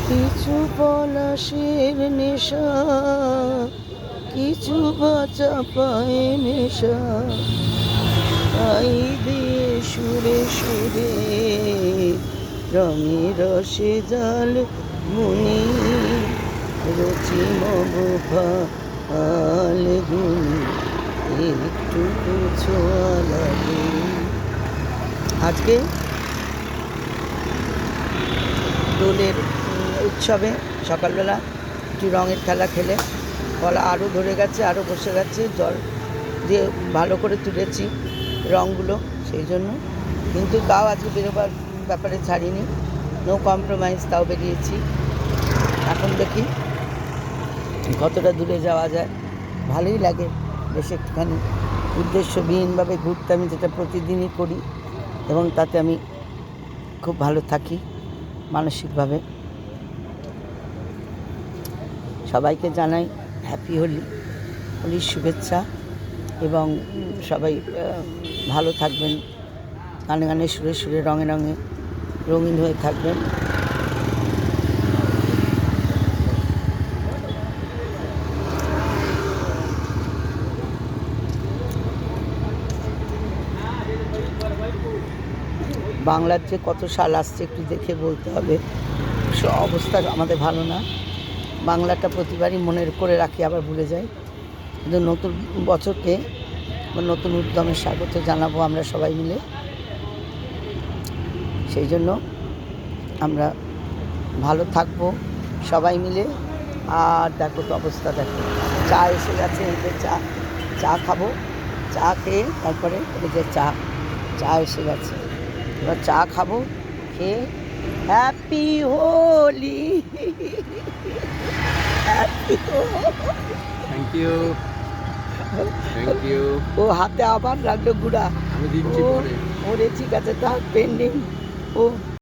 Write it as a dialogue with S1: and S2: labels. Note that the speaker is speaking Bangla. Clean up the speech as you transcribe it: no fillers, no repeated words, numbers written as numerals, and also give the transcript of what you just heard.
S1: কিছু পলাশের নেশা, কিছু বাঁচা পায়ে মেশা, তাই দিয়ে সুরে সুরে রঙে রসে জাল মুনি রচি মবফাল গুনি একটু ছোঁয়া লাগে। আজকে দোলের উৎসবে সকালবেলা একটু রঙের খেলা খেলে গলা আরও ধরে গেছে, আরও বসে গেছে, জল দিয়ে ভালো করে তুলেছি রঙগুলো সেই জন্য। কিন্তু তাও আজকে বেরোবার ব্যাপারে ছাড়িনি, নো কম্প্রোমাইজ, তাও বেরিয়েছি। এখন দেখি কতটা দূরে যাওয়া যায়। ভালোই লাগে বেশ একটুখানি উদ্দেশ্যবিহীনভাবে ঘুরতে, আমি যেটা প্রতিদিনই করি এবং তাতে আমি খুব ভালো থাকি মানসিকভাবে। সবাইকে জানাই হ্যাপি হোলি, হোলির শুভেচ্ছা এবং সবাই ভালো থাকবেন, গানে গানে সুরে সুরে রঙে রঙে রঙিন হয়ে থাকবেন। বাংলার যে কত সাল আসছে একটু দেখে বলতে হবে, অবস্থা আমাদের ভালো না। বাংলাটা প্রতিবারই মনে করে রাখি, আবার ভুলে যাই। কিন্তু নতুন বছরকে নতুন উদ্যমে স্বাগত জানাবো আমরা সবাই মিলে। সেই জন্য আমরা ভালো থাকবো সবাই মিলে। আর দেখো তো অবস্থা, দেখো চা এসে গেছে, এদের চা খাবো, চা খেয়ে তারপরে এই যে চা এসে গেছে, এবার চা খাবো, খেয়ে happy Holi. Happy
S2: thank you, thank you.
S1: ও হাতে আবার লাগলো গুড়া,
S2: আমি দিচ্ছি পরে।
S1: ওরে ঠিক আছে, তা পেন্ডিং ও